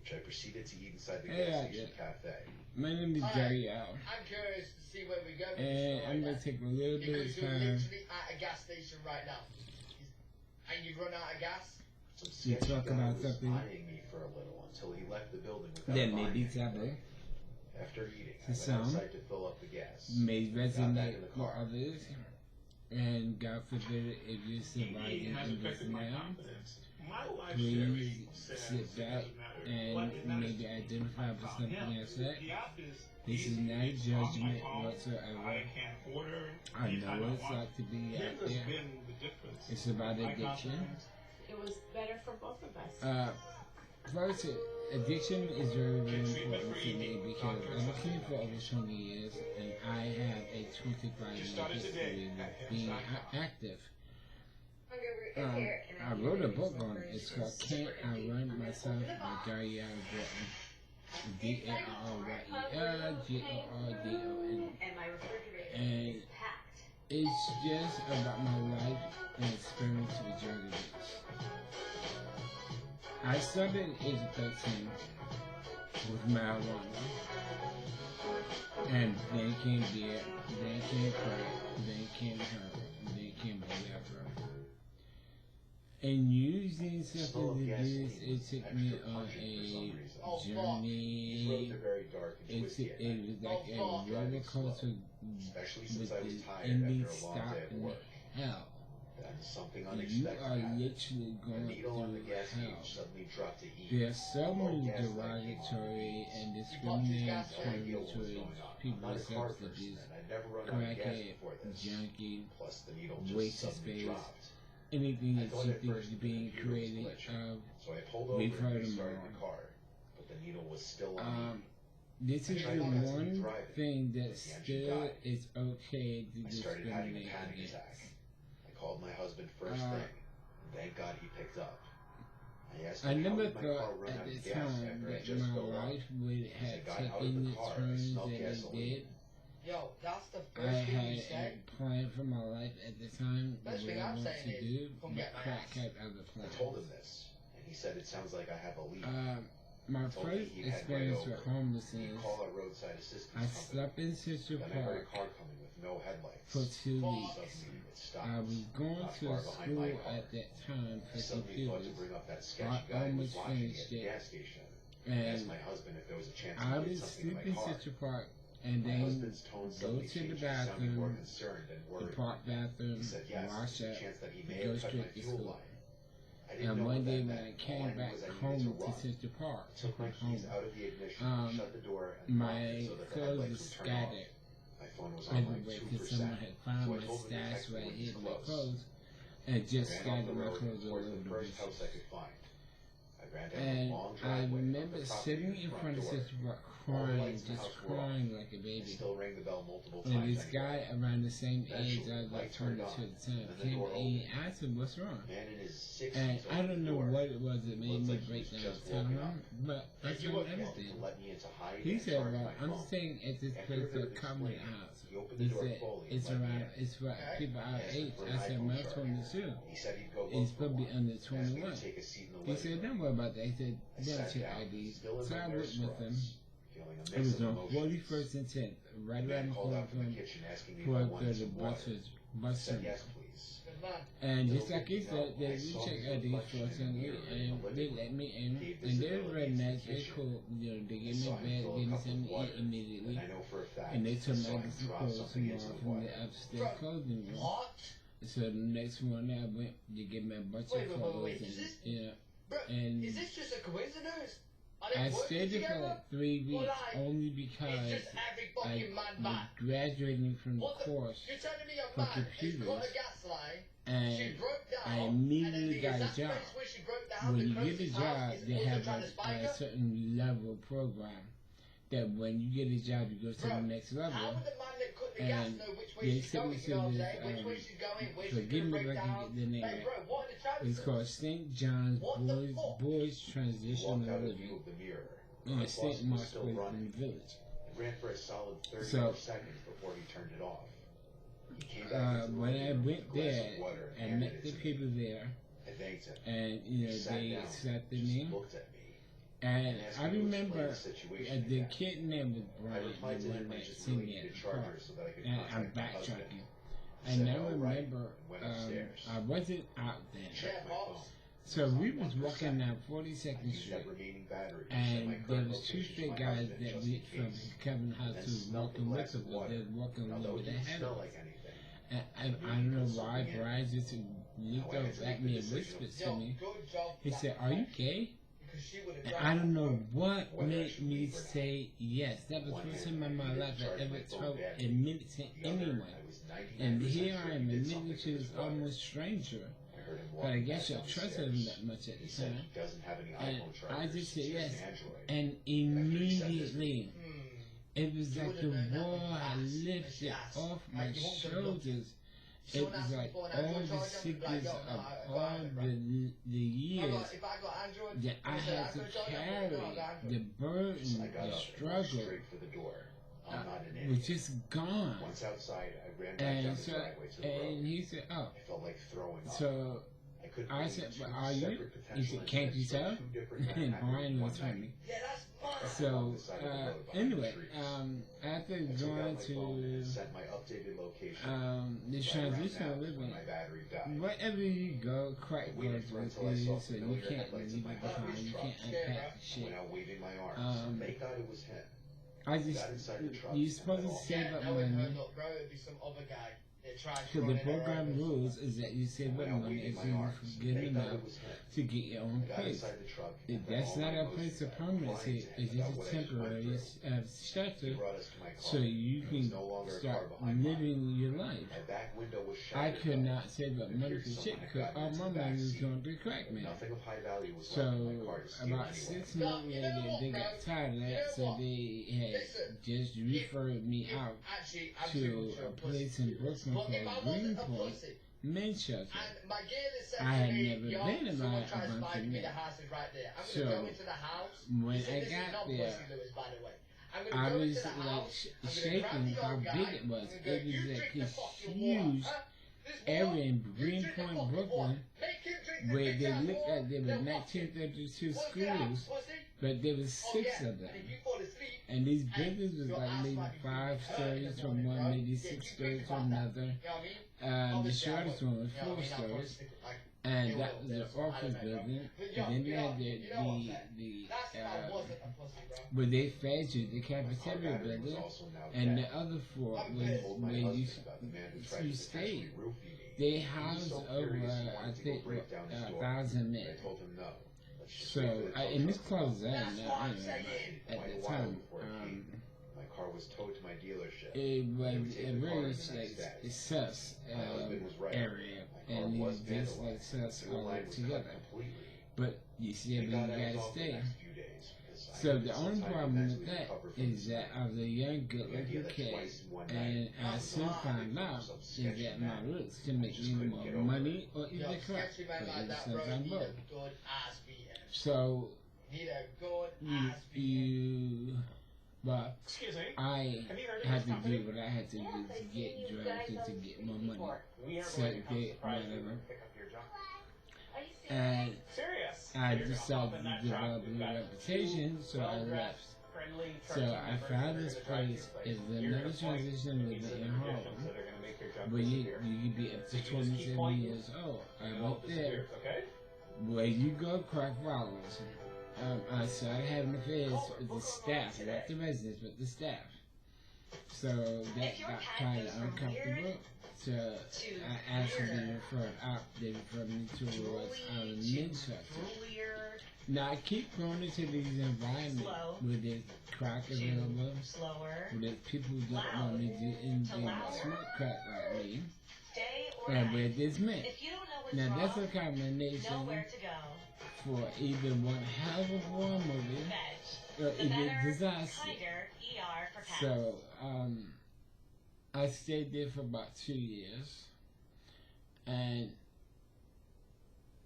which I proceeded to eat inside the gas station cafe. My name is Gary Al. I'm curious to see where we go. And I'm going to take a little bit of because you're time literally at a gas station right now. And you've run out of gas. Some to sketchy talk guy about was something eyeing me for a little until he left the building without that may buying be anything. taboo, After eating, I to went some, outside to fill up the gas. may Got back resonate in the for car. others, and God forbid if you're surviving in this now, please sit back and maybe identify for something I said. This is not a judgment whatsoever. I know what it's like to be out there. It's about addiction. It was better for both of us. First, addiction is very, very important to me because I've been clean for over 20 years and I have a 25-year history of being active. I wrote a book on it. It's called Can't I Run Myself by Gary Al Gorton. Garyer, G-O-R-D-O-N. And it's just about my life and experience with drug abuse. I started at age 13 with marijuana, and then came beer, then came crack, then came heroin, then came whatever. And using substance abuse, it took me on a journey. It was like a roller coaster with the ending stop in hell. Something You unexpected are happened. literally The going needle on the through gas hell. gauge suddenly dropped to E. There are so many Gaslight derogatory and I discriminating had no idea terms what was towards going on. people I'm not with a car substance person, abuse, and I'd never run out of gas crackhead, before this. junkie, Plus, the needle just wasted suddenly space, dropped. anything I that thought you at think first is the being computer was created glitching. of. So I pulled over We've and heard them restarted all. the car, but the needle was still on E. This is the one thing that But the engine still died. is okay to I started having a discriminate panic against. attack. I called my husband first thing. Thank God he picked up. I asked I him how never did my car thought run at out the of gas time after I that just my filled up. life would As I have got out of taken the the car, I turns smelled that it gasoline. did. Yo, that's the I first thing had you said. a plan for my life at the time, First what thing I I'm want saying to is, do, come but get my crack ass. kept other I plans. told him this, and he said it sounds like I have a leak. My Told me first he'd head right experience over. with He'd homelessness, call a roadside assistance I company. slept in Central Then I heard Park a car coming with no headlights. for 2 weeks. Suddenly it stopped. I was going Not to far a behind my school car. at that time I for suddenly thought to computers. bring up that I sketchy guy who was almost watching me finished at the it. gas station. I And asked my husband if there was a chance I he did would something sleep to in my car. Central Park and My then husband's tone go suddenly to the changed. He sounded more bathroom, concerned and the worried. park bathroom, He said yes, wash there's a up, chance that he may go have cut my straight to fuel school. line. I didn't And know one what day that when meant. I All came I knew back was I needed home to to run. Central Park, I took my home, keys out of the ignition, shut the door, and my locked it so that the clothes headlights were would turn off. scattered My phone was on like everywhere because 2%. someone had found So I my told the stash detective where I when hid he's my close. clothes and I just ran off scattered the my road clothes all towards over the the first bush. house I could find. I ran down And a long I driveway remember up the sitting property in front front of door. Central Park All the crying, lights in the just house were off. crying like a I baby. still rang the bell multiple And times this anyway. guy around the same age Eventually, I the was light turned talking to on, at the time and the came door and he opened. asked him what's wrong. A man in his 60s And I opened don't the know door. what it was that made Looked me like he break was down just and tell woken him, up. but I You told were him welcome everything. to let me into hide He and said, charge well, my I'm phone. staying at this After place a bit of called Covenant explaining, House. he opened He the door said, fully and it's let me around, in. it's for people our Asked age. for an I said, iPhone man, charger. 22. He said he'd go He's look for probably one. under Asked me 21. to take a seat in the He living said, room. don't worry about that. He said, I they'll sat check down, IDs. still in So my I nurse went with him. scrubs, feeling a It mix was of on emotions. 41st and 10th, right The man around the called corner out from the from kitchen asking me if I where wanted the some water. bus I said terminal. yes, please. Good man. And just Little like he did said, know, they I do saw check his IDs for reflection us in and the mirror in they the living let me in. Gave And they're visibility very into the nice, they're kitchen. cool. You know, they I gave me saw a him bed, fill a gave me cup of something to water, eat immediately. and I know for a fact And they I told me saw I him get some drop clothes something into tomorrow the from water. the upstairs clothing room. What? So the next morning I went to get me a bunch Wait, of wait, clothes wait, and, is this- you know, Bro, and is this just a coincidence? Are I they working stayed there for together? like 3 Or weeks like, only it's because just every I fucking man was back. graduating from the What the? course You're telling me a for man has computers, got a gas line, she and broke down, I and immediately then the got a exact job. place where she broke down, When the you get a closest house job, is they also have trying to spy a her? certain level program that when you get a job, you go to the Bro, next how level. would the man that cut the gas And know which they way she's took going, me you know what I'm to saying? this, Which way she's going, where she's forgive gonna me break if I down. can get the name Hey, right. bro, what are the chances? It's called St. John's What the fuck? Boys He Transitional walked out of Living view of the mirror. in My a St. boss was Mark's still place in running. the village. It ran for a solid 30 So, more seconds before he turned it off. He came back into the when I living room with a went glass there, of water and I handed met it the to me. people there, I thanked him. and you know He sat they down, accepted just me, looked at me, And asked I me to explain remember the situation the again. kid name was I Brian, replied the to one him I that just seen really me at needed the park. chargers so that I could And I'm contact my husband. backtracking. He And said, I "All right," remember and went upstairs. I wasn't out then. Checked my phone. So we was walking down 42nd Used Street. that remaining battery to send my And there current was two location to straight my guys husband that just we in from case. Kevin And House then who was smelled the walking with glass us, of but they water. was walking And a although little it bit didn't ahead smell of us. like anything, And I don't know why Brian just looked Now I had up to at make me the and decision. whispered to Yo, me. good job. He said, "Are you gay?" Because she would And have I don't know what Whether I made should me leave or not. say yes. That was the first time in my life I ever told admitted to anyone. And here I am admitting to this almost stranger. But I guess I trusted him that much at the time. And I just said yes. And immediately, it was like the wall had lifted off my shoulders. It was like all the sickness of all the years that I had to carry, the burden, the struggle, was just gone. Once outside, I ran back And down the so, driveway to the road. and he said, "Oh." I felt like throwing up. So I couldn't I believe said, two "But are you?" separate He potential said, "Can't you incidents tell?" of two different men And happening Brian was one night. funny. Yeah, that's fun. So anyway, after I took going out my phone and to sent my updated location. the Right around transitional now, living, when my battery died. wherever you go, crack I waited goes for with until I saw it, so you familiar can't headlights leave of my it behind, husband's you truck. can't unpack the shit. Went out waving my arms. Um, Thank God it was him. I just, Got inside the truck you're and supposed to went off. save up knowing her, money. look, bro, it'd be some other guy that tried to So run the in her program over. rules is that you save up Went out money waving as my soon as arms. you get Thank God enough it was him. to get your own Got place. inside the truck If and that's all not my a emotions place of out, permanency, crying to him it's about just what a I just went temporary through. He shelter brought us to my car. so you There was can no longer a start car behind mine. living your life. My back window was I shattered. could not save up It money appeared for shit someone had because gotten all into my the money was backseat. going to crack man. Nothing of high value was So left in my car to steal about anyway. 6 months later, they got tired of that, so they had just referred me out to a place in Brooklyn But if I called wasn't a Greenpoint pussy, Men's Shelter. and my girl is I had saying, never yo, been in someone my tries to bunch buy of me, men. the house is right there. I'm So, gonna go into the house. When This I is got not there, Pussy Lewis, by the way. I'm I gonna go was into the like house. I'm gonna shaking grab the how old big guy, it was. I'm gonna go, It was "You like drink the this fucking huge water, huh? This area water, in you drink the Greenpoint, fucking Brooklyn, water. Make him drink the where big they ass looked water. like there were Then 1932 what's that, schools, pussy? but there was Oh, 6 yeah. of them. And if you fall asleep, And these buildings was your like ass maybe might be 5 hurt in stories the from morning, one, bro. maybe Yeah, 6 you stories think from about that. another. You know what I mean? The Obviously, I shortest would. one was You know 4 what I mean? I'm stories. supposed to, like, And deal that with was the this. I office don't know, bro. building. But And then they had you know what I'm saying. the That's if I wasn't a pussy, bro. where they fed you, the Our cafeteria battery was building. also now And dead. the other 4 I'm was pissed. Told my where you husband about the man who tried to stayed. potentially roofie me. They He was housed so over, furious he I wanted to go think, break down his door. 1,000 But I men. told him no. Let's just wait for So, the tow and this truck to closed come. down now I'm anyway, saying. but at Quite a the while time, before it came. My car was towed to my dealership. it was They would a take the car very in the next like day. sus My husband was right. area, My car and was it was just vandalized. like sus The sewer all line was cut together. completely. But you still Thank God I was gotta off the stay. next few days, because I So needed the some only time to problem mentally with that recover from is the that smell. I was a young, The idea good-looking that kid, twice in one and night, I soon found out is that my looks can make just me couldn't more get over money or Yo, even crap. sketchy But man like it's that, bro, sometimes need both. a good ass beating. So Need a good you, ass beating. but Excuse me. I Have you heard of had this to company? do what I had to do to get drafted to get more money. We aren't So going to come they- surprise you whatever. and pick up your junk. And Serious. I You're gonna decided hop in to that develop truck. a We've got reputation, so I well-dressed, left. friendly So trucking I members found that are this gonna drive place. your It's You're another gonna point transition to living some in conditions Harlem, that are gonna make your junk where you disappear. could be up to So you just keep 27 pointing, years old. I and it all went there. disappears, okay? Where you go, crack follows. I started having affairs with the staff, not the residents, but the staff. So that got kind of uncomfortable. So I asked them to be referred out. They referred me towards men's shelter. Now I keep going into these environments where there's crack available, where there's people who don't want me to do anything but smoke crack like me, and where there's men. Now that's a combination for either one hell of a war movie or either disaster. So I stayed there for about 2 years, and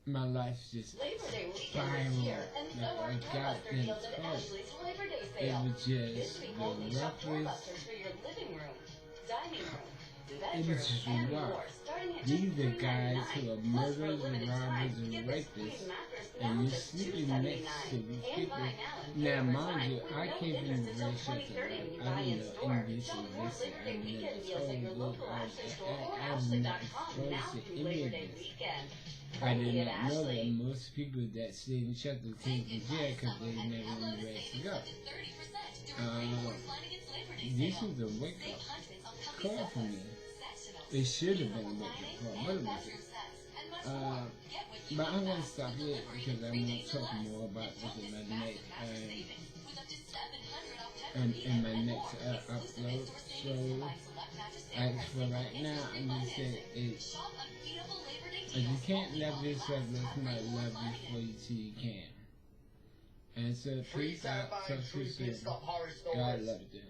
my life just spiraled like a goddamn toilet. It was just the roughest it is just rough. These are guys who are murderers and robbers and rapists, and you're sleeping next to these people. Now, mind you, I came from the relationships that I didn't know English and this, and I never told I'm not exposed to any of this. I did not know that most people that stayed in shelter came from jail because they never knew where to go. This is a wake-up call for me. It should have been a wake-up call. What was it? But I'm going to stop here because I want to talk more about this in my next upload. So, as for right now, I'm going to say if you can't love yourself, let somebody love you for you till you can. And so, peace out. Talk to you soon. God love you.